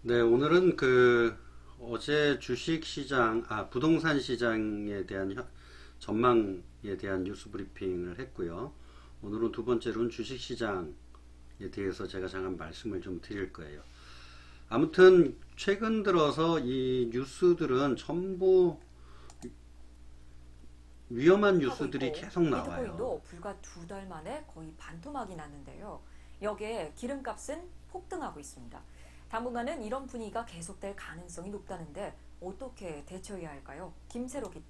네, 오늘은 어제 주식시장, 부동산 시장에 대한 전망에 대한 뉴스 브리핑을 했고요. 오늘은 두 번째로는 주식시장에 대해서 제가 잠깐 말씀을 좀 드릴 거예요. 아무튼 최근 들어서 이 뉴스들은 전부 위험한 하고 뉴스들이 있고 계속 나와요. 비트코인도 불과 2달 만에 거의 반토막이 났는데요. 여기에 기름값은 폭등하고 있습니다. 당분간은 이런 분위기가 계속될 가능성이 높다는데 어떻게 대처해야 할까요? 김세로 기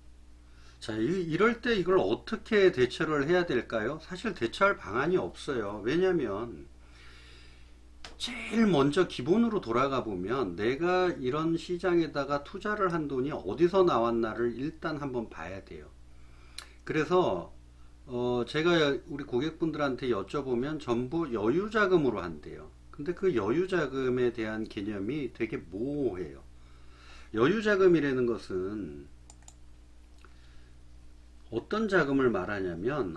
자, 이럴 때 이걸 어떻게 대처를 해야 될까요? 사실 대처할 방안이 없어요. 왜냐면 제일 먼저 기본으로 돌아가 보면 내가 이런 시장에다가 투자를 한 돈이 어디서 나왔나를 일단 한번 봐야 돼요. 그래서 제가 우리 고객분들한테 여쭤보면 전부 여유자금으로 한대요. 근데 그 여유자금에 대한 개념이 되게 모호해요. 여유자금이라는 것은 어떤 자금을 말하냐면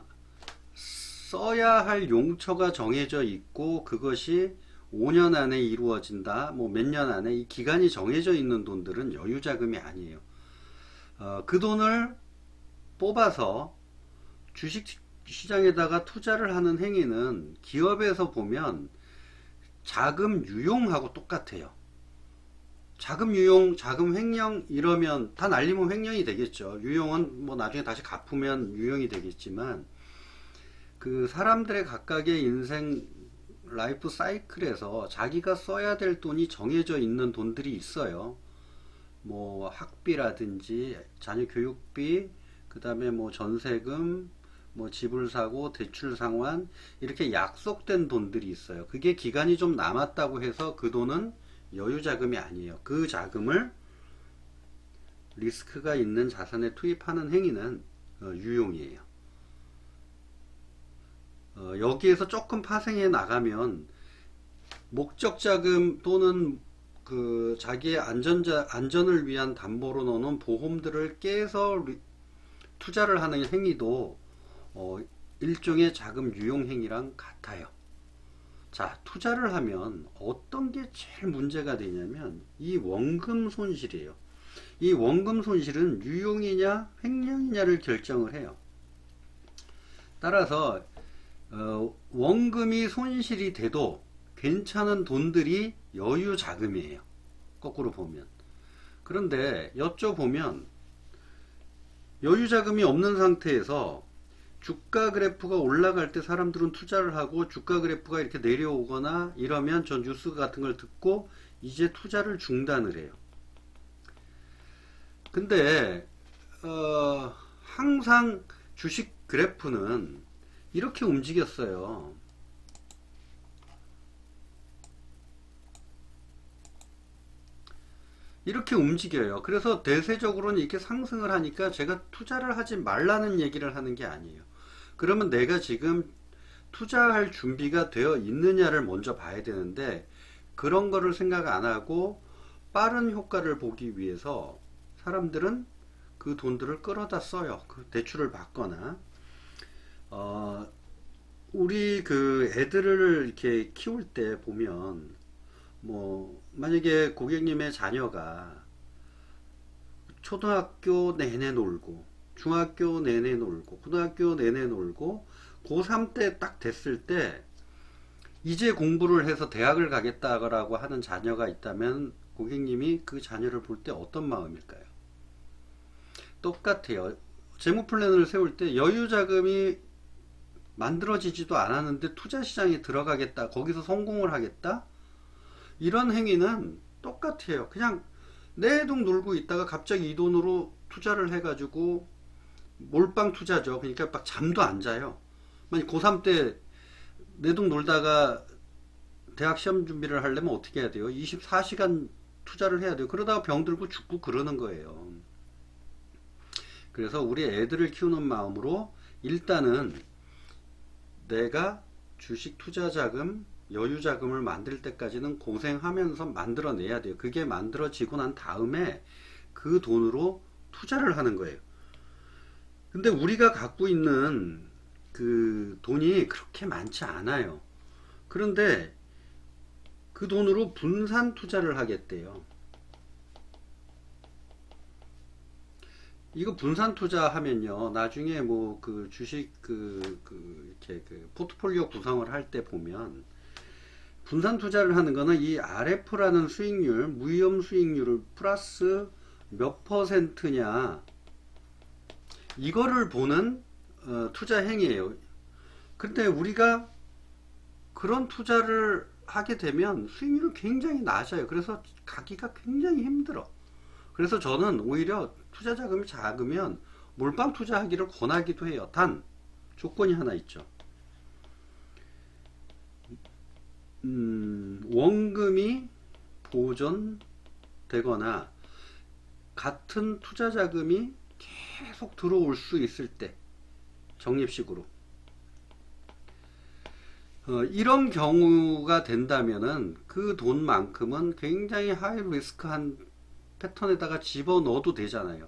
써야 할 용처가 정해져 있고 그것이 5년 안에 이루어진다, 뭐 몇 년 안에 이 기간이 정해져 있는 돈들은 여유자금이 아니에요. 그 돈을 뽑아서 주식 시장에다가 투자를 하는 행위는 기업에서 보면 자금 유용하고 똑같아요. 자금 유용, 자금 횡령 이러면 다 날리면 횡령이 되겠죠. 유용은 뭐 나중에 다시 갚으면 유용이 되겠지만 그 사람들의 각각의 인생 라이프 사이클에서 자기가 써야 될 돈이 정해져 있는 돈들이 있어요. 뭐 학비라든지 자녀 교육비, 그 다음에 뭐 전세금, 뭐 집을 사고 대출 상환 이렇게 약속된 돈들이 있어요. 그게 기간이 좀 남았다고 해서 그 돈은 여유 자금이 아니에요. 그 자금을 리스크가 있는 자산에 투입하는 행위는 유용이에요. 여기에서 조금 파생해 나가면 목적 자금 또는 그 자기의 안전을 위한 담보로 넣는 보험들을 깨서 투자를 하는 행위도 일종의 자금 유용 행위랑 같아요. 자, 투자를 하면 어떤 게 제일 문제가 되냐면 이 원금 손실이에요. 이 원금 손실은 유용이냐 횡령이냐를 결정을 해요. 따라서 원금이 손실이 돼도 괜찮은 돈들이 여유 자금이에요. 거꾸로 보면. 그런데 여쭤보면 여유 자금이 없는 상태에서 주가 그래프가 올라갈 때 사람들은 투자를 하고 주가 그래프가 이렇게 내려오거나 이러면 저 뉴스 같은 걸 듣고 이제 투자를 중단을 해요. 근데 항상 주식 그래프는 이렇게 움직였어요. 이렇게 움직여요. 그래서 대세적으로는 이렇게 상승을 하니까 제가 투자를 하지 말라는 얘기를 하는 게 아니에요. 그러면 내가 지금 투자할 준비가 되어 있느냐를 먼저 봐야 되는데 그런 거를 생각 안 하고 빠른 효과를 보기 위해서 사람들은 그 돈들을 끌어다 써요. 그 대출을 받거나 어, 우리 그 애들을 이렇게 키울 때 보면 뭐 만약에 고객님의 자녀가 초등학교 내내 놀고 중학교 내내 놀고 고등학교 내내 놀고 고3 때 딱 됐을 때 이제 공부를 해서 대학을 가겠다라고 하는 자녀가 있다면 고객님이 그 자녀를 볼 때 어떤 마음일까요? 똑같아요. 재무 플랜을 세울 때 여유 자금이 만들어지지도 않았는데 투자 시장에 들어가겠다, 거기서 성공을 하겠다, 이런 행위는 똑같아요. 그냥 내동 놀고 있다가 갑자기 이 돈으로 투자를 해가지고 몰빵 투자죠. 그러니까 막 잠도 안 자요. 만약 고3 때 내동 놀다가 대학 시험 준비를 하려면 어떻게 해야 돼요? 24시간 투자를 해야 돼요. 그러다가 병들고 죽고 그러는 거예요. 그래서 우리 애들을 키우는 마음으로 일단은 내가 주식 투자 자금, 여유 자금을 만들 때까지는 고생하면서 만들어내야 돼요. 그게 만들어지고 난 다음에 그 돈으로 투자를 하는 거예요. 근데 우리가 갖고 있는 그 돈이 그렇게 많지 않아요. 그런데 그 돈으로 분산 투자를 하겠대요. 이거 분산 투자하면요, 나중에 뭐 그 주식 이렇게 그 포트폴리오 구성을 할 때 보면 분산 투자를 하는 거는 이 RF라는 수익률, 무위험 수익률을 플러스 몇 퍼센트냐, 이거를 보는 투자 행위예요. 근데 우리가 그런 투자를 하게 되면 수익률이 굉장히 낮아요. 그래서 가기가 굉장히 힘들어. 그래서 저는 오히려 투자 자금이 작으면 몰빵 투자하기를 권하기도 해요. 단 조건이 하나 있죠. 원금이 보존되거나 같은 투자 자금이 계속 들어올 수 있을 때, 적립식으로 이런 경우가 된다면은 그 돈만큼은 굉장히 하이 리스크한 패턴에다가 집어넣어도 되잖아요.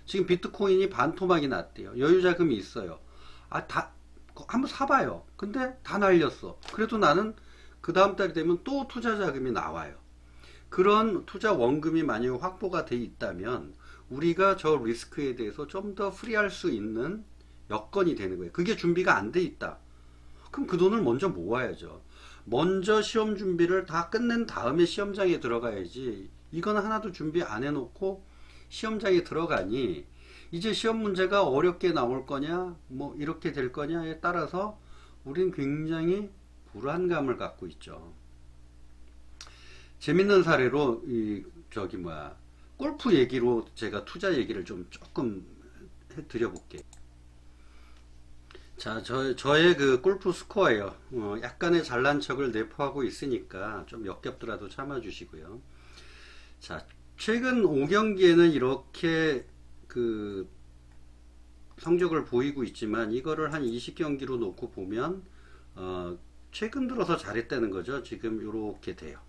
지금 비트코인이 반토막이 났대요. 여유자금이 있어요. 한번 사봐요. 근데 다 날렸어. 그래도 나는 그 다음 달이 되면 또 투자 자금이 나와요. 그런 투자 원금이 만약에 확보가 돼 있다면 우리가 저 리스크에 대해서 좀 더 프리할 수 있는 여건이 되는 거예요. 그게 준비가 안 돼 있다. 그럼 그 돈을 먼저 모아야죠. 먼저 시험 준비를 다 끝낸 다음에 시험장에 들어가야지. 이건 하나도 준비 안 해놓고 시험장에 들어가니 이제 시험 문제가 어렵게 나올 거냐, 뭐 이렇게 될 거냐에 따라서 우린 굉장히 불안감을 갖고 있죠. 재밌는 사례로 골프 얘기로 제가 투자 얘기를 좀 조금 해드려볼게요. 자, 저의 그 골프 스코어예요. 약간의 잘난 척을 내포하고 있으니까 좀 역겹더라도 참아주시고요. 자, 최근 5경기에는 이렇게 그 성적을 보이고 있지만 이거를 한 20경기로 놓고 보면 최근 들어서 잘했다는 거죠. 지금 이렇게 돼요.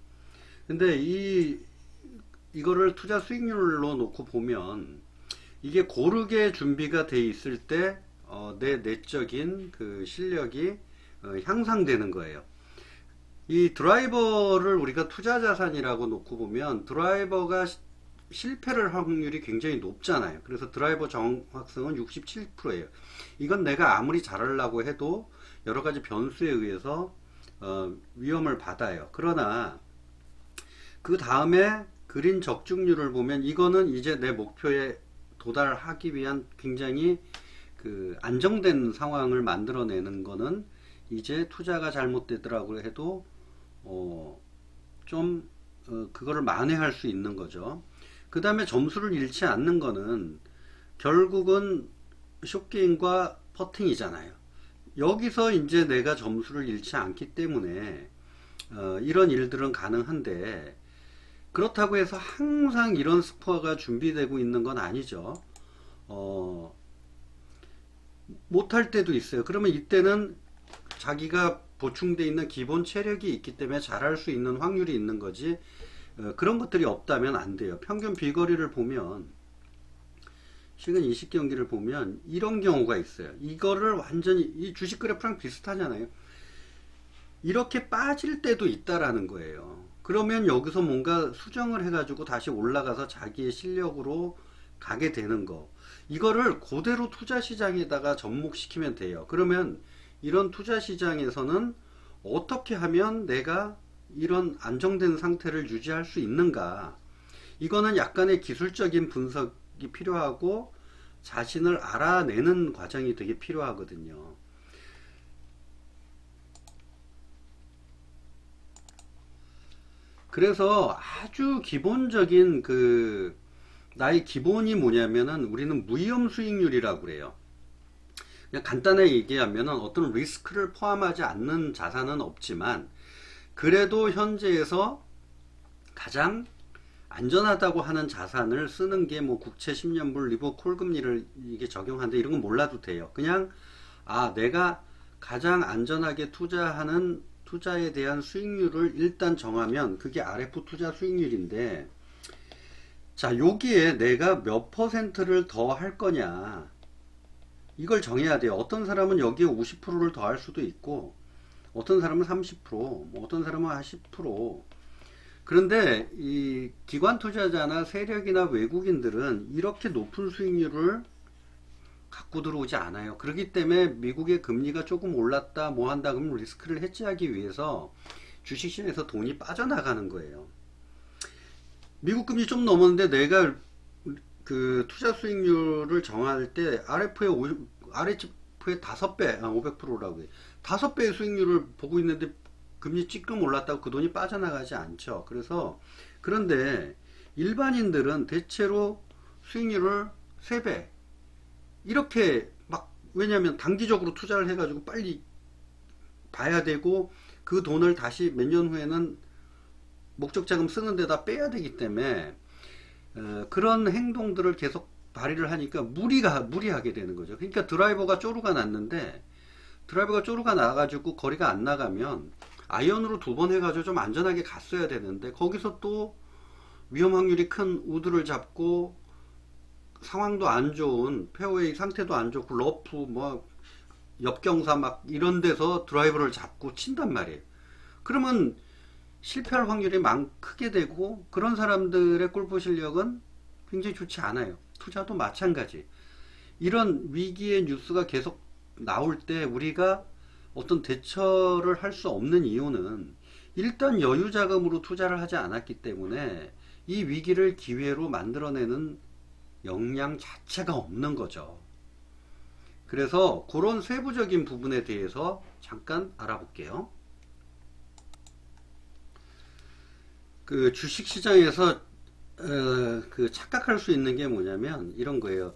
근데 이거를 투자 수익률로 놓고 보면 이게 고르게 준비가 돼 있을 때 내 내적인 그 실력이 향상되는 거예요. 이 드라이버를 우리가 투자 자산이라고 놓고 보면 드라이버가 실패를 할 확률이 굉장히 높잖아요. 그래서 드라이버 정확성은 67%예요. 이건 내가 아무리 잘하려고 해도 여러 가지 변수에 의해서 위험을 받아요. 그러나 그 다음에 그린 적중률을 보면 이거는 이제 내 목표에 도달하기 위한 굉장히 그 안정된 상황을 만들어내는 거는 이제 투자가 잘못되더라고 해도 그거를 만회할 수 있는 거죠. 그 다음에 점수를 잃지 않는 거는 결국은 숏게임과 퍼팅이잖아요. 여기서 이제 내가 점수를 잃지 않기 때문에 이런 일들은 가능한데, 그렇다고 해서 항상 이런 스코어가 준비되고 있는 건 아니죠. 못할 때도 있어요. 그러면 이때는 자기가 보충되어 있는 기본 체력이 있기 때문에 잘할 수 있는 확률이 있는 거지, 그런 것들이 없다면 안 돼요. 평균 비거리를 보면 최근 20경기를 보면 이런 경우가 있어요. 이거를 완전히 이 주식 그래프랑 비슷하잖아요. 이렇게 빠질 때도 있다라는 거예요. 그러면 여기서 뭔가 수정을 해가지고 다시 올라가서 자기의 실력으로 가게 되는 거, 이거를 그대로 투자 시장에다가 접목시키면 돼요. 그러면 이런 투자 시장에서는 어떻게 하면 내가 이런 안정된 상태를 유지할 수 있는가, 이거는 약간의 기술적인 분석이 필요하고 자신을 알아내는 과정이 되게 필요하거든요. 그래서 아주 기본적인 나의 기본이 뭐냐면은 우리는 무위험 수익률이라고 그래요. 그냥 간단하게 얘기하면은 어떤 리스크를 포함하지 않는 자산은 없지만 그래도 현재에서 가장 안전하다고 하는 자산을 쓰는 게 뭐 국채 10년물 리버 콜금리를 이게 적용하는데 이런 건 몰라도 돼요. 그냥 내가 가장 안전하게 투자하는 투자에 대한 수익률을 일단 정하면 그게 RF 투자 수익률인데, 자, 여기에 내가 몇 퍼센트를 더 할 거냐, 이걸 정해야 돼요. 어떤 사람은 여기에 50%를 더 할 수도 있고, 어떤 사람은 30%, 뭐 어떤 사람은 10%. 그런데 이 기관 투자자나 세력이나 외국인들은 이렇게 높은 수익률을 갖고 들어오지 않아요. 그렇기 때문에 미국의 금리가 조금 올랐다 뭐 한다 그러면 리스크를 해지하기 위해서 주식시장에서 돈이 빠져나가는 거예요. 미국 금리 좀 넘었는데 내가 그 투자 수익률을 정할 때 RF의 5배, 500%라고 해. 5배의 수익률을 보고 있는데 금리 찌끔 올랐다고 그 돈이 빠져나가지 않죠. 그래서 그런데 일반인들은 대체로 수익률을 3배 이렇게 막 왜냐하면 단기적으로 투자를 해가지고 빨리 봐야 되고 그 돈을 다시 몇 년 후에는 목적 자금 쓰는 데다 빼야 되기 때문에 그런 행동들을 계속 발휘를 하니까 무리하게 되는 거죠. 그러니까 드라이버가 쪼르가 났는데 드라이버가 쪼르가 나가지고 거리가 안 나가면 아이언으로 2번 해가지고 좀 안전하게 갔어야 되는데 거기서 또 위험 확률이 큰 우드를 잡고 상황도 안 좋은 페어웨이 상태도 안 좋고 러프 뭐 옆경사 막 이런 데서 드라이버를 잡고 친단 말이에요. 그러면 실패할 확률이 크게 되고 그런 사람들의 골프 실력은 굉장히 좋지 않아요. 투자도 마찬가지. 이런 위기의 뉴스가 계속 나올 때 우리가 어떤 대처를 할 수 없는 이유는 일단 여유 자금으로 투자를 하지 않았기 때문에 이 위기를 기회로 만들어내는 역량 자체가 없는 거죠. 그래서 그런 세부적인 부분에 대해서 잠깐 알아볼게요. 그 주식시장에서 그 착각할 수 있는 게 뭐냐면 이런 거예요.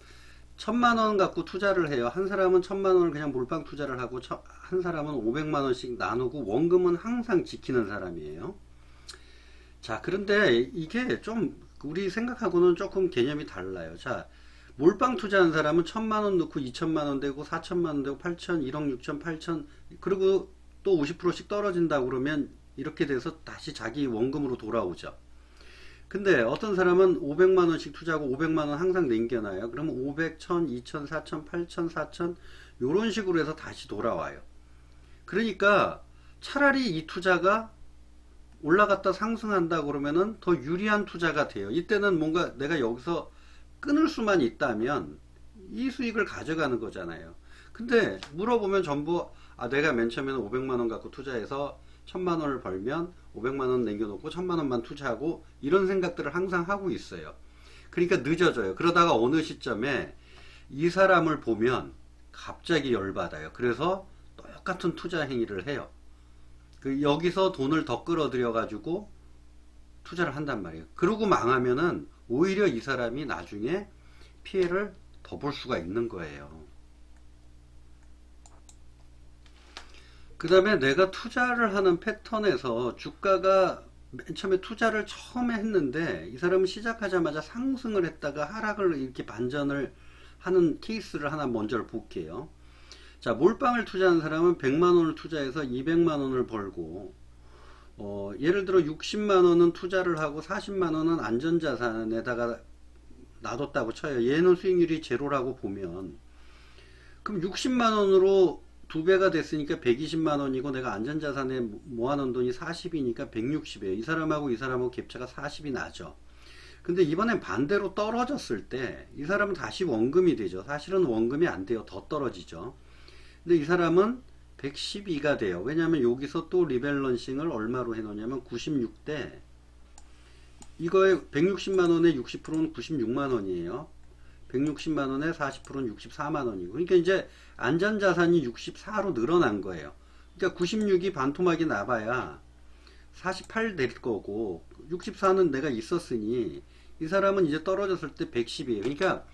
1,000만원 갖고 투자를 해요. 한 사람은 1,000만원을 그냥 몰빵 투자를 하고 한 사람은 500만원씩 나누고 원금은 항상 지키는 사람이에요. 자, 그런데 이게 좀 우리 생각하고는 조금 개념이 달라요. 자, 몰빵 투자한 사람은 1,000만원 넣고 2,000만원 되고 4,000만원 되고 8,000, 1억 6천, 8천 그리고 또 50%씩 떨어진다 그러면 이렇게 돼서 다시 자기 원금으로 돌아오죠. 근데 어떤 사람은 500만원씩 투자하고 500만원 항상 남겨놔요. 그러면 500, 1000, 2000, 4000, 8000, 4000 이런 식으로 해서 다시 돌아와요. 그러니까 차라리 이 투자가 올라갔다 상승한다 그러면은 더 유리한 투자가 돼요. 이때는 뭔가 내가 여기서 끊을 수만 있다면 이 수익을 가져가는 거잖아요. 근데 물어보면 전부 내가 맨 처음에는 500만원 갖고 투자해서 1,000만원을 벌면 500만원 남겨놓고 1,000만원만 투자하고 이런 생각들을 항상 하고 있어요. 그러니까 늦어져요. 그러다가 어느 시점에 이 사람을 보면 갑자기 열받아요. 그래서 똑같은 투자 행위를 해요. 여기서 돈을 더 끌어들여 가지고 투자를 한단 말이에요. 그러고 망하면은 오히려 이 사람이 나중에 피해를 더 볼 수가 있는 거예요. 그 다음에 내가 투자를 하는 패턴에서 주가가 맨 처음에 투자를 처음에 했는데 이 사람은 시작하자마자 상승을 했다가 하락을 이렇게 반전을 하는 케이스를 하나 먼저 볼게요. 자, 몰빵을 투자하는 사람은 100만원을 투자해서 200만원을 벌고 예를 들어 60만원은 투자를 하고 40만원은 안전자산에다가 놔뒀다고 쳐요. 얘는 수익률이 제로라고 보면 그럼 60만원으로 2배가 됐으니까 120만원이고 내가 안전자산에 모아놓은 돈이 40이니까 160이에요. 이 사람하고 이 사람하고 갭차가 40이 나죠. 근데 이번엔 반대로 떨어졌을 때 이 사람은 다시 원금이 되죠. 사실은 원금이 안 돼요. 더 떨어지죠. 근데 이 사람은 112가 돼요. 왜냐하면 여기서 또 리밸런싱을 얼마로 해놓냐면 96대 이거에 160만원에 60%는 96만원이에요. 160만원에 40%는 64만원이고 그러니까 이제 안전자산이 64로 늘어난 거예요. 그러니까 96이 반토막이 나봐야 48 될 거고 64는 내가 있었으니 이 사람은 이제 떨어졌을 때 110이에요. 그러니까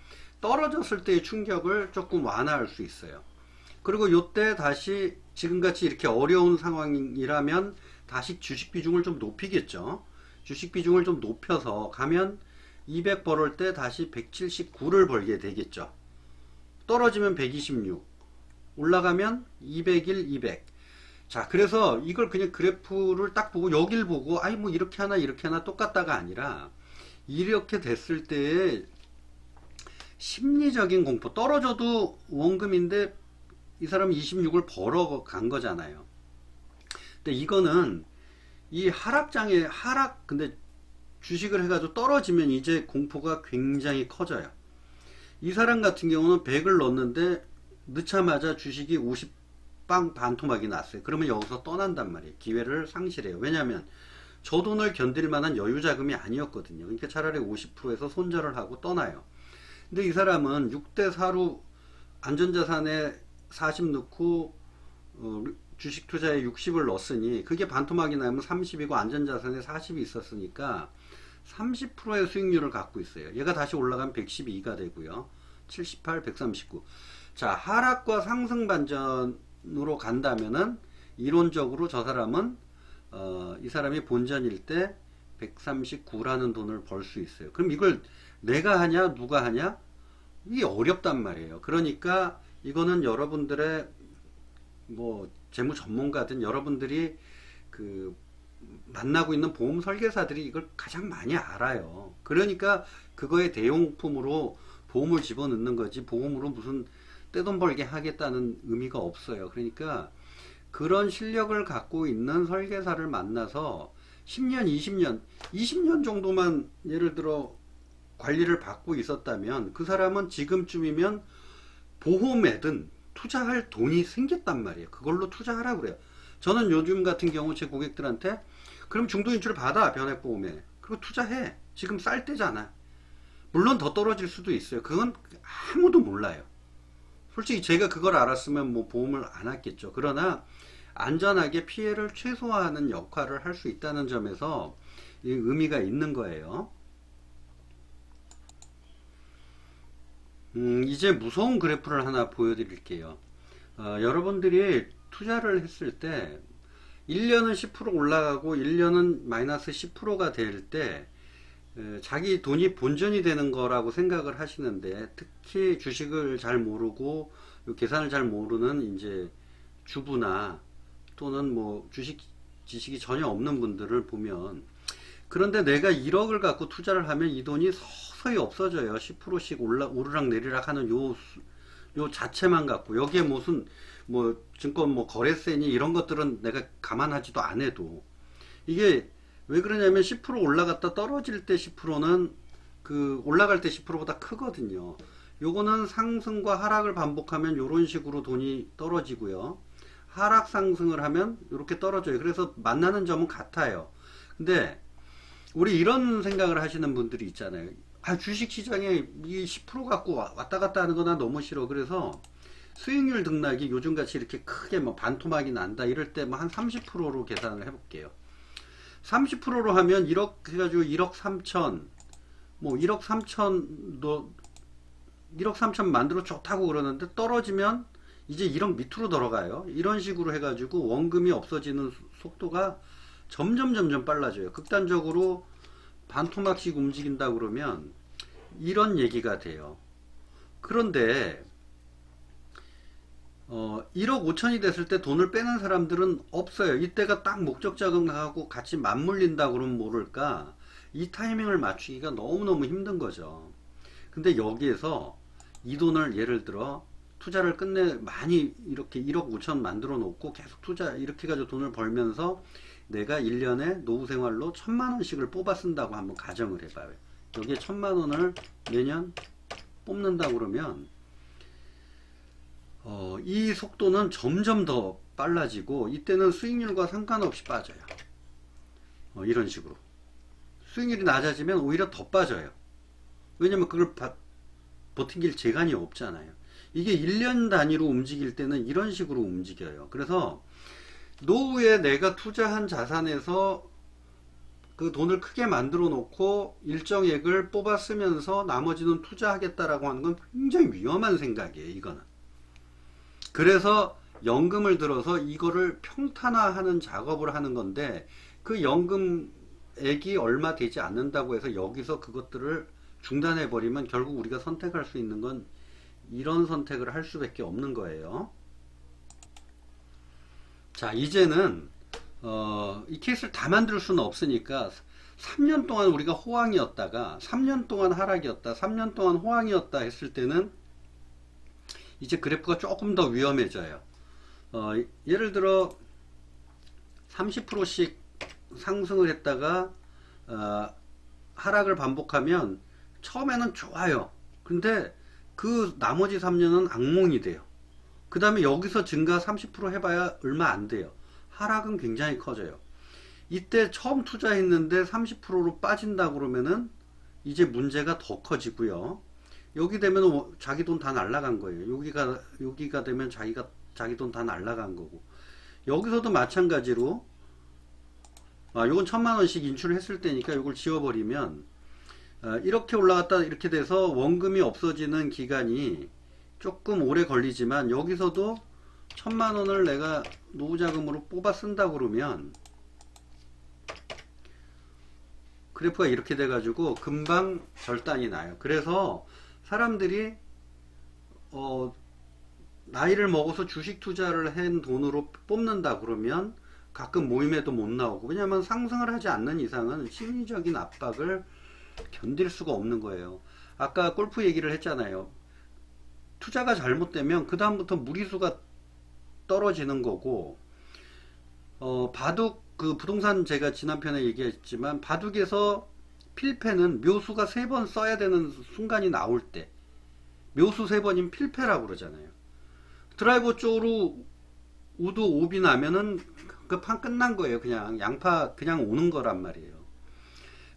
떨어졌을 때의 충격을 조금 완화할 수 있어요. 그리고 요때 다시 지금같이 이렇게 어려운 상황이라면 다시 주식 비중을 좀 높이겠죠. 주식 비중을 좀 높여서 가면 200 벌을 때 다시 179를 벌게 되겠죠. 떨어지면 126 올라가면 201, 200 자, 그래서 이걸 그냥 그래프를 딱 보고 여길 보고 아이 뭐 이렇게 하나 이렇게 하나 똑같다가 아니라 이렇게 됐을 때의 심리적인 공포 떨어져도 원금인데 이 사람은 26을 벌어 간 거잖아요. 근데 이거는 이 하락, 근데 주식을 해가지고 떨어지면 이제 공포가 굉장히 커져요. 이 사람 같은 경우는 100을 넣었는데 넣자마자 주식이 50빵 반토막이 났어요. 그러면 여기서 떠난단 말이에요. 기회를 상실해요. 왜냐하면 저 돈을 견딜 만한 여유 자금이 아니었거든요. 그러니까 차라리 50%에서 손절을 하고 떠나요. 근데 이 사람은 6대4로 안전자산에 40 넣고 주식 투자에 60을 넣었으니 그게 반토막이 나면 30이고 안전자산에 40이 있었으니까 30%의 수익률을 갖고 있어요. 얘가 다시 올라가면 112가 되고요. 78, 139. 자, 하락과 상승 반전으로 간다면은 이론적으로 저 사람은 이 사람이 본전일 때 139라는 돈을 벌 수 있어요. 그럼 이걸 내가 하냐 누가 하냐? 이게 어렵단 말이에요. 그러니까 이거는 여러분들의 뭐 재무 전문가든 여러분들이 그 만나고 있는 보험 설계사들이 이걸 가장 많이 알아요. 그러니까 그거에 대용품으로 보험을 집어넣는 거지 보험으로 무슨 떼돈 벌게 하겠다는 의미가 없어요. 그러니까 그런 실력을 갖고 있는 설계사를 만나서 10년, 20년 정도만 예를 들어 관리를 받고 있었다면 그 사람은 지금쯤이면 보험에든 투자할 돈이 생겼단 말이에요. 그걸로 투자하라고 그래요. 저는 요즘 같은 경우 제 고객들한테 그럼 중도인출 받아 변액보험에 그리고 투자해. 지금 쌀 때잖아. 물론 더 떨어질 수도 있어요. 그건 아무도 몰라요. 솔직히 제가 그걸 알았으면 뭐 보험을 안 했겠죠. 그러나 안전하게 피해를 최소화하는 역할을 할 수 있다는 점에서 이 의미가 있는 거예요. 이제 무서운 그래프를 하나 보여드릴게요. 여러분들이 투자를 했을 때 1년은 10% 올라가고 1년은 마이너스 10%가 될 때 자기 돈이 본전이 되는 거라고 생각을 하시는데 특히 주식을 잘 모르고 계산을 잘 모르는 이제 주부나 또는 뭐 주식 지식이 전혀 없는 분들을 보면 그런데 내가 1억을 갖고 투자를 하면 이 돈이 서서히 없어져요. 10%씩 오르락 내리락 하는 요 자체만 갖고 여기에 무슨 뭐 증권 뭐 거래세니 이런 것들은 내가 감안하지도 않아도 이게 왜 그러냐면 10% 올라갔다 떨어질 때 10%는 그 올라갈 때 10%보다 크거든요. 요거는 상승과 하락을 반복하면 요런 식으로 돈이 떨어지고요. 하락 상승을 하면 이렇게 떨어져요. 그래서 만나는 점은 같아요. 근데 우리 이런 생각을 하시는 분들이 있잖아요. 아, 주식시장에 이 10% 갖고 왔다 갔다 하는 거 나 너무 싫어. 그래서 수익률 등락이 요즘같이 이렇게 크게 뭐 반토막이 난다 이럴 때 뭐 한 30%로 계산을 해볼게요. 30%로 하면 1억 해가지고 1억 3천 뭐 1억 3천도 1억 3천 만들어 좋다고 그러는데 떨어지면 이제 1억 밑으로 들어가요. 이런 식으로 해가지고 원금이 없어지는 속도가 점점 빨라져요. 극단적으로 반토막씩 움직인다 그러면 이런 얘기가 돼요. 그런데 1억 5천이 됐을 때 돈을 빼는 사람들은 없어요. 이때가 딱 목적 자금하고 같이 맞물린다 그러면 모를까 이 타이밍을 맞추기가 너무너무 힘든 거죠. 근데 여기에서 이 돈을 예를 들어 투자를 끝내 많이 이렇게 1억 5천 만들어 놓고 계속 투자 이렇게 가지고 돈을 벌면서 내가 1년에 노후생활로 1,000만원씩을 뽑아 쓴다고 한번 가정을 해봐요. 여기에 1,000만원을 매년 뽑는다고 그러면 이 속도는 점점 더 빨라지고 이때는 수익률과 상관없이 빠져요. 이런 식으로 수익률이 낮아지면 오히려 더 빠져요. 왜냐면 그걸 버팅길 재간이 없잖아요. 이게 1년 단위로 움직일 때는 이런 식으로 움직여요. 그래서 노후에 내가 투자한 자산에서 그 돈을 크게 만들어 놓고 일정액을 뽑아 쓰면서 나머지는 투자하겠다라고 하는 건 굉장히 위험한 생각이에요. 이거는. 그래서 연금을 들어서 이거를 평탄화하는 작업을 하는 건데 그 연금액이 얼마 되지 않는다고 해서 여기서 그것들을 중단해 버리면 결국 우리가 선택할 수 있는 건 이런 선택을 할 수밖에 없는 거예요. 자, 이제는 이 케이스를 다 만들 수는 없으니까 3년 동안 우리가 호황이었다가 3년 동안 하락이었다 3년 동안 호황이었다 했을 때는 이제 그래프가 조금 더 위험해져요. 예를 들어 30%씩 상승을 했다가 하락을 반복하면 처음에는 좋아요. 근데 그 나머지 3년은 악몽이 돼요. 그 다음에 여기서 증가 30% 해봐야 얼마 안 돼요. 하락은 굉장히 커져요. 이때 처음 투자했는데 30%로 빠진다 그러면은 이제 문제가 더 커지고요. 여기 되면 자기 돈 다 날라간 거예요. 여기가 되면 자기 돈 다 날라간 거고. 여기서도 마찬가지로 요건 1000만원씩 인출했을 때니까 이걸 지워버리면 이렇게 올라갔다 이렇게 돼서 원금이 없어지는 기간이 조금 오래 걸리지만 여기서도 1000만원을 내가 노후자금으로 뽑아 쓴다 그러면 그래프가 이렇게 돼 가지고 금방 절단이 나요. 그래서 사람들이 나이를 먹어서 주식 투자를 한 돈으로 뽑는다 그러면 가끔 모임에도 못 나오고, 왜냐면 상승을 하지 않는 이상은 심리적인 압박을 견딜 수가 없는 거예요. 아까 골프 얘기를 했잖아요. 투자가 잘못되면 그 다음부터 무리수가 떨어지는 거고, 바둑 그 부동산 제가 지난 편에 얘기했지만 바둑에서 필패는 묘수가 3번 써야 되는 순간이 나올 때 묘수 3번이면 필패라고 그러잖아요. 드라이버 쪽으로 우드 오비 나면은 그 판 끝난 거예요. 그냥 양파 그냥 오는 거란 말이에요.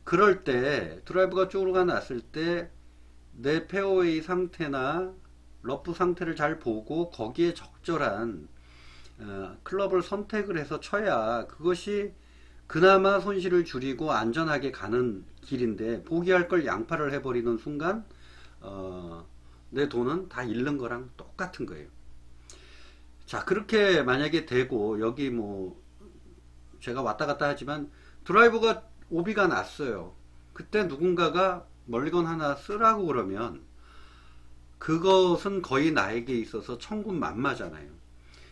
그럴 때 드라이버가 쪽으로가 났을 때 내 페어웨이 상태나 러프 상태를 잘 보고 거기에 적절한 클럽을 선택을 해서 쳐야 그것이 그나마 손실을 줄이고 안전하게 가는 길인데, 포기할 걸 양파를 해버리는 순간 내 돈은 다 잃는 거랑 똑같은 거예요. 자, 그렇게 만약에 되고 여기 뭐 제가 왔다 갔다 하지만 드라이버가 오비가 났어요. 그때 누군가가 멀리건 하나 쓰라고 그러면 그것은 거의 나에게 있어서 천군만마잖아요.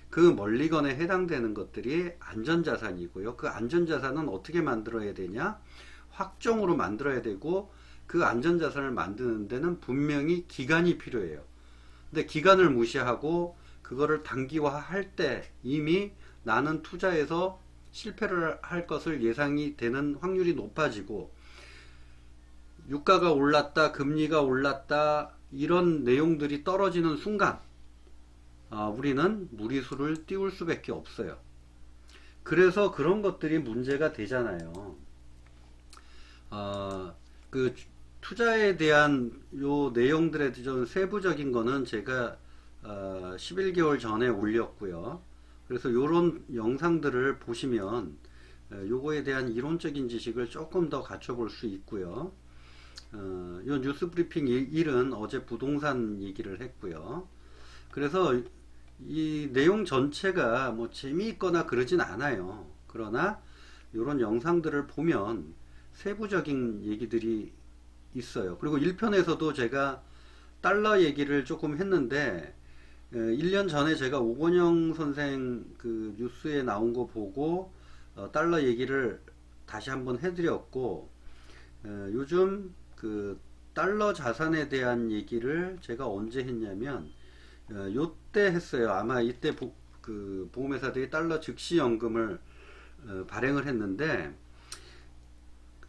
그 멀리건에 해당되는 것들이 안전자산이고요. 그 안전자산은 어떻게 만들어야 되냐? 확정으로 만들어야 되고, 그 안전자산을 만드는 데는 분명히 기간이 필요해요. 근데 기간을 무시하고 그거를 단기화할 때 이미 나는 투자에서 실패를 할 것을 예상이 되는 확률이 높아지고, 유가가 올랐다, 금리가 올랐다, 이런 내용들이 떨어지는 순간 우리는 무리수를 띄울 수밖에 없어요. 그래서 그런 것들이 문제가 되잖아요. 그 투자에 대한 요 내용들에 대한 세부적인 거는 제가 11개월 전에 올렸고요. 그래서 요런 영상들을 보시면 요거에 대한 이론적인 지식을 조금 더 갖춰볼 수 있고요. 요 뉴스 브리핑 1은 어제 부동산 얘기를 했고요. 그래서 이 내용 전체가 뭐 재미있거나 그러진 않아요. 그러나 이런 영상들을 보면 세부적인 얘기들이 있어요. 그리고 1편에서도 제가 달러 얘기를 조금 했는데 1년 전에 제가 오건영 선생 그 뉴스에 나온 거 보고 달러 얘기를 다시 한번 해드렸고, 요즘 그 달러 자산에 대한 얘기를 제가 언제 했냐면 요때 했어요. 아마 이때 그 보험회사들이 달러 즉시연금을 발행을 했는데,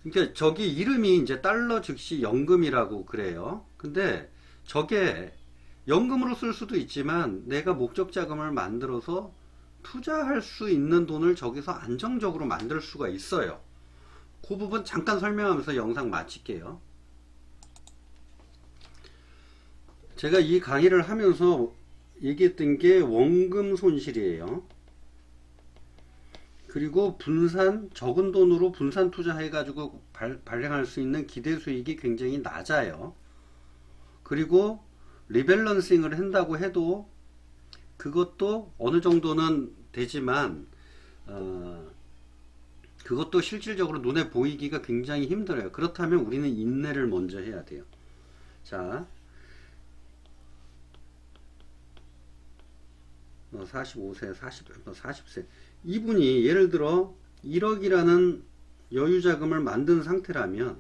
그러니까 저기 이름이 이제 달러 즉시연금이라고 그래요. 근데 저게 연금으로 쓸 수도 있지만 내가 목적 자금을 만들어서 투자할 수 있는 돈을 저기서 안정적으로 만들 수가 있어요. 그 부분 잠깐 설명하면서 영상 마칠게요. 제가 이 강의를 하면서 얘기했던 게 원금 손실이에요. 그리고 적은 돈으로 분산 투자해가지고 발행할 수 있는 기대 수익이 굉장히 낮아요. 그리고 리밸런싱을 한다고 해도 그것도 어느 정도는 되지만 그것도 실질적으로 눈에 보이기가 굉장히 힘들어요. 그렇다면 우리는 인내를 먼저 해야 돼요. 자, 45세, 40세 이분이 예를 들어 1억이라는 여유자금을 만든 상태라면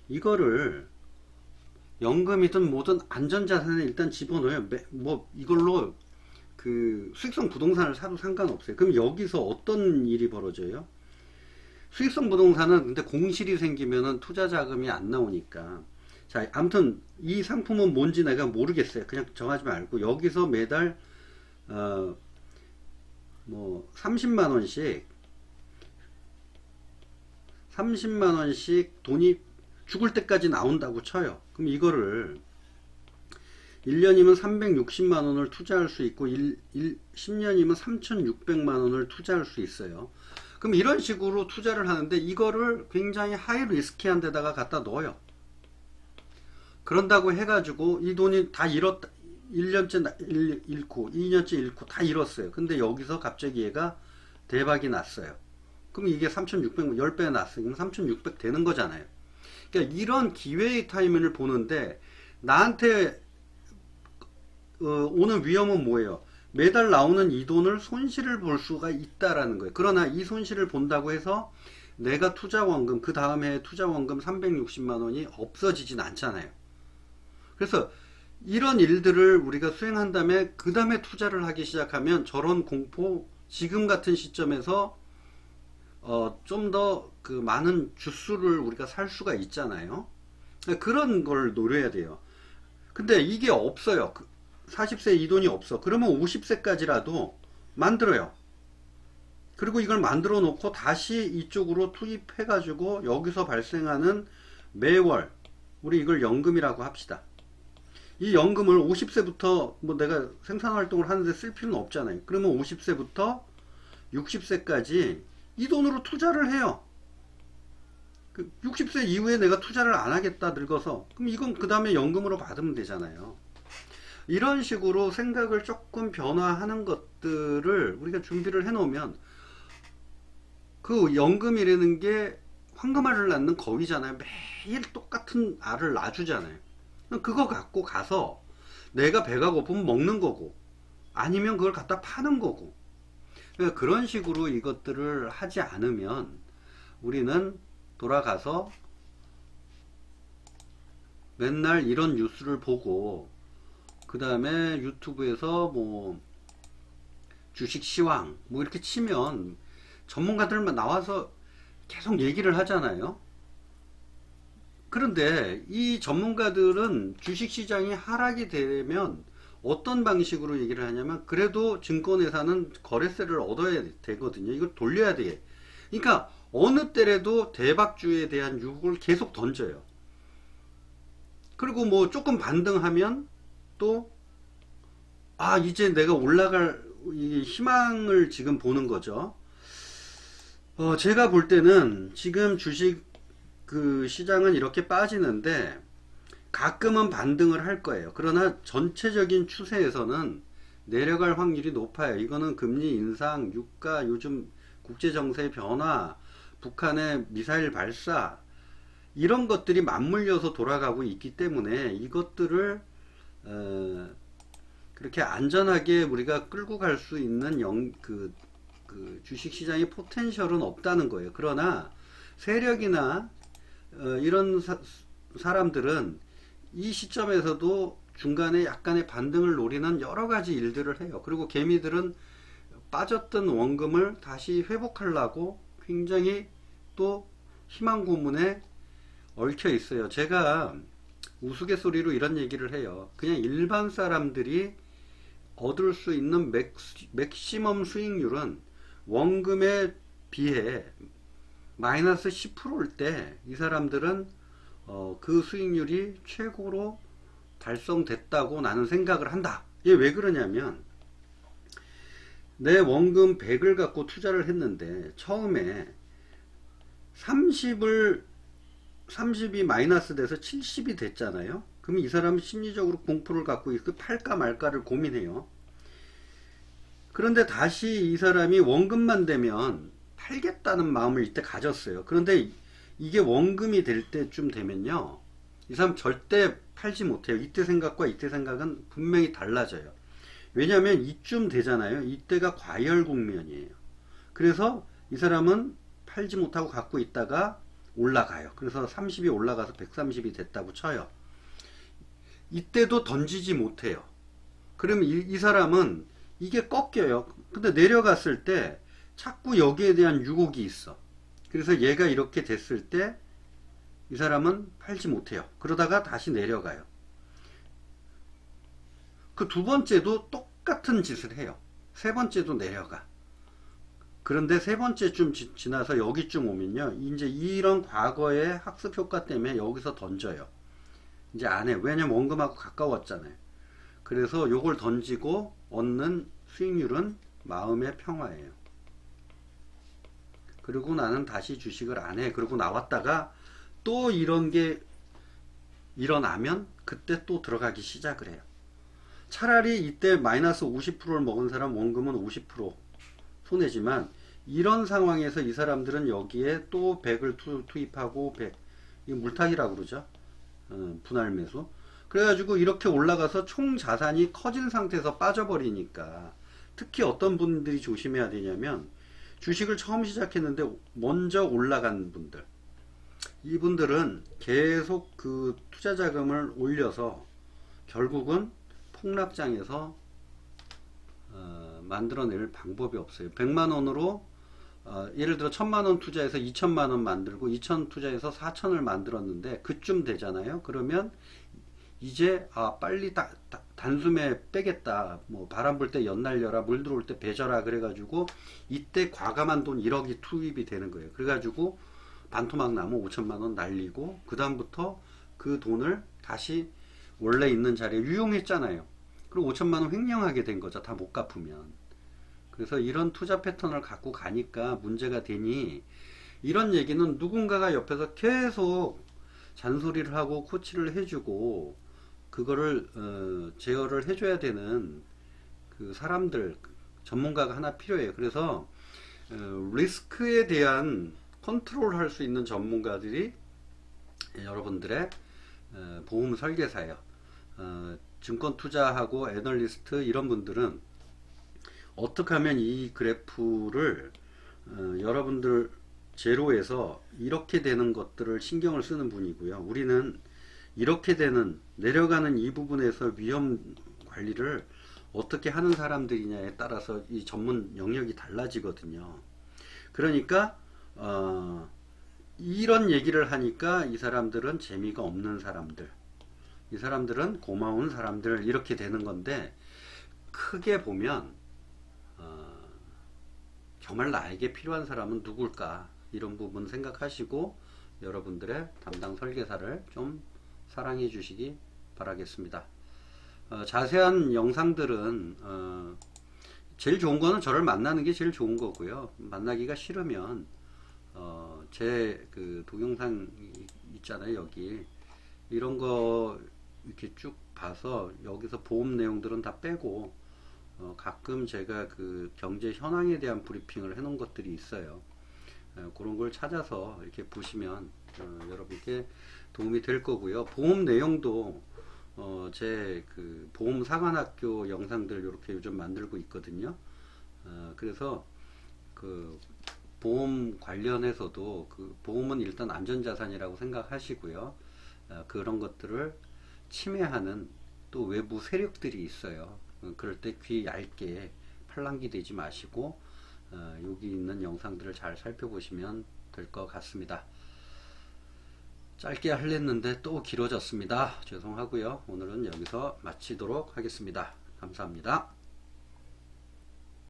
이거를 연금이든 뭐든 안전자산에 일단 집어넣어요. 뭐 이걸로 그 수익성 부동산을 사도 상관없어요. 그럼 여기서 어떤 일이 벌어져요? 수익성 부동산은 근데 공실이 생기면은 투자 자금이 안 나오니까. 자, 아무튼 이 상품은 뭔지 내가 모르겠어요. 그냥 정하지 말고 여기서 매달 뭐 30만 원씩 돈이 죽을 때까지 나온다고 쳐요. 그럼 이거를 1년이면 360만 원을 투자할 수 있고 10년이면 3,600만 원을 투자할 수 있어요. 그럼 이런 식으로 투자를 하는데 이거를 굉장히 하이 리스키한 데다가 갖다 넣어요. 그런다고 해가지고 이 돈이 다 잃었다. 1년째 잃고 2년째 잃고 다 잃었어요. 근데 여기서 갑자기 얘가 대박이 났어요. 그럼 이게 3,600, 10배 났으면 3,600 되는 거잖아요. 그러니까 이런 기회의 타이밍을 보는데 나한테 오는 위험은 뭐예요? 매달 나오는 이 돈을 손실을 볼 수가 있다라는 거예요. 그러나 이 손실을 본다고 해서 내가 투자 원금, 그 다음 해 투자 원금 360만 원이 없어지진 않잖아요. 그래서 이런 일들을 우리가 수행한 다음에 그 다음에 투자를 하기 시작하면 저런 공포, 지금 같은 시점에서 좀 더 그 많은 주수를 우리가 살 수가 있잖아요. 그런 걸 노려야 돼요. 근데 이게 없어요. 40세 이 돈이 없어. 그러면 50세까지라도 만들어요. 그리고 이걸 만들어 놓고 다시 이쪽으로 투입해 가지고 여기서 발생하는 매월, 우리 이걸 연금이라고 합시다. 이 연금을 50세부터 뭐 내가 생산활동을 하는데 쓸 필요는 없잖아요. 그러면 50세부터 60세까지 이 돈으로 투자를 해요. 60세 이후에 내가 투자를 안 하겠다 늙어서, 그럼 이건 그 다음에 연금으로 받으면 되잖아요. 이런 식으로 생각을 조금 변화하는 것들을 우리가 준비를 해 놓으면, 그 연금이라는 게 황금알을 낳는 거위잖아요. 매일 똑같은 알을 낳아주잖아요. 그거 갖고 가서 내가 배가 고프면 먹는 거고, 아니면 그걸 갖다 파는 거고. 그러니까 그런 식으로 이것들을 하지 않으면 우리는 돌아가서 맨날 이런 뉴스를 보고, 그 다음에 유튜브에서 뭐 주식 시황 뭐 이렇게 치면 전문가들만 나와서 계속 얘기를 하잖아요. 그런데 이 전문가들은 주식시장이 하락이 되면 어떤 방식으로 얘기를 하냐면, 그래도 증권회사는 거래세를 얻어야 되거든요. 이걸 돌려야 돼. 그러니까 어느 때라도 대박주에 대한 유혹을 계속 던져요. 그리고 뭐 조금 반등하면 또 이제 내가 올라갈 이 희망을 지금 보는 거죠. 제가 볼 때는 지금 주식 그 시장은 이렇게 빠지는데 가끔은 반등을 할 거예요. 그러나 전체적인 추세에서는 내려갈 확률이 높아요. 이거는 금리 인상, 유가, 요즘 국제정세 변화, 북한의 미사일 발사, 이런 것들이 맞물려서 돌아가고 있기 때문에 이것들을 그렇게 안전하게 우리가 끌고 갈 수 있는 그 주식시장의 포텐셜은 없다는 거예요. 그러나 세력이나 이런 사람들은 이 시점에서도 중간에 약간의 반등을 노리는 여러 가지 일들을 해요. 그리고 개미들은 빠졌던 원금을 다시 회복하려고 굉장히 또 희망 고문에 얽혀 있어요. 제가 우스갯소리로 이런 얘기를 해요. 그냥 일반 사람들이 얻을 수 있는 맥시멈 수익률은 원금에 비해 마이너스 10%일 때 이 사람들은 그 수익률이 최고로 달성됐다고 나는 생각을 한다. 이게 왜 그러냐면, 내 원금 100을 갖고 투자를 했는데 처음에 30이 마이너스 돼서 70이 됐잖아요. 그럼 이 사람은 심리적으로 공포를 갖고 있고 팔까 말까를 고민해요. 그런데 다시 이 사람이 원금만 되면 팔겠다는 마음을 이때 가졌어요. 그런데 이게 원금이 될 때쯤 되면요, 이 사람 절대 팔지 못해요. 이때 생각과 이때 생각은 분명히 달라져요. 왜냐하면 이쯤 되잖아요. 이때가 과열 국면이에요. 그래서 이 사람은 팔지 못하고 갖고 있다가 올라가요. 그래서 30이 올라가서 130이 됐다고 쳐요. 이때도 던지지 못해요. 그러면 이 사람은 이게 꺾여요. 근데 내려갔을 때 자꾸 여기에 대한 유혹이 있어. 그래서 얘가 이렇게 됐을 때 이 사람은 팔지 못해요. 그러다가 다시 내려가요. 그 두 번째도 똑같은 짓을 해요. 세 번째도 내려가. 그런데 세 번째쯤 지나서 여기쯤 오면요, 이제 이런 과거의 학습 효과 때문에 여기서 던져요. 이제 안 해. 왜냐면 원금하고 가까웠잖아요. 그래서 요걸 던지고 얻는 수익률은 마음의 평화예요. 그리고 나는 다시 주식을 안 해. 그리고 나왔다가 또 이런 게 일어나면 그때 또 들어가기 시작을 해요. 차라리 이때 마이너스 50%를 먹은 사람 원금은 50% 손해지만, 이런 상황에서 이 사람들은 여기에 또 100을 투입하고 100, 이거 물타기라고 그러죠. 분할 매수. 그래가지고 이렇게 올라가서 총 자산이 커진 상태에서 빠져버리니까, 특히 어떤 분들이 조심해야 되냐면, 주식을 처음 시작했는데 먼저 올라간 분들, 이분들은 계속 그 투자 자금을 올려서 결국은 폭락장에서 만들어낼 방법이 없어요. 100만원으로 예를 들어 1000만원 투자해서 2000만원 만들고 2000 투자해서 4000을 만들었는데 그쯤 되잖아요. 그러면 이제 빨리 단숨에 빼겠다. 뭐 바람 불 때 연 날려라, 물 들어올 때 배져라, 그래가지고 이때 과감한 돈 1억이 투입이 되는 거예요. 그래가지고 반토막 나무 5천만원 날리고 그 다음부터 그 돈을 다시 원래 있는 자리에 유용했잖아요. 그리고 5천만원 횡령하게 된 거죠. 다 못 갚으면. 그래서 이런 투자 패턴을 갖고 가니까 문제가 되니, 이런 얘기는 누군가가 옆에서 계속 잔소리를 하고 코치를 해주고 그거를 제어를 해줘야 되는 그 사람들, 전문가가 하나 필요해요. 그래서 리스크에 대한 컨트롤 할 수 있는 전문가들이 여러분들의 보험 설계사예요. 증권 투자하고 애널리스트 이런 분들은 어떻게 하면 이 그래프를 여러분들 제로에서 이렇게 되는 것들을 신경을 쓰는 분이고요. 우리는 이렇게 되는 내려가는 이 부분에서 위험 관리를 어떻게 하는 사람들이냐에 따라서 이 전문 영역이 달라지거든요. 그러니까 이런 얘기를 하니까 이 사람들은 재미가 없는 사람들, 이 사람들은 고마운 사람들, 이렇게 되는 건데, 크게 보면 정말 나에게 필요한 사람은 누굴까, 이런 부분 생각하시고 여러분들의 담당 설계사를 좀 사랑해 주시기 바라겠습니다. 자세한 영상들은 제일 좋은 거는 저를 만나는 게 제일 좋은 거고요. 만나기가 싫으면 제 그 동영상 있잖아요. 여기 이런 거 이렇게 쭉 봐서 여기서 보험 내용들은 다 빼고 가끔 제가 그 경제 현황에 대한 브리핑을 해 놓은 것들이 있어요. 그런 걸 찾아서 이렇게 보시면 여러분께 도움이 될 거고요. 보험 내용도 제 그 보험 상한학교 영상들 이렇게 요즘 만들고 있거든요. 그래서 그 보험 관련해서도, 그 보험은 일단 안전자산이라고 생각하시고요. 그런 것들을 침해하는 또 외부 세력들이 있어요. 그럴 때 귀 얇게 팔랑귀 되지 마시고 여기 있는 영상들을 잘 살펴보시면 될 것 같습니다. 짧게 하려는데 또 길어졌습니다. 죄송하고요. 오늘은 여기서 마치도록 하겠습니다. 감사합니다.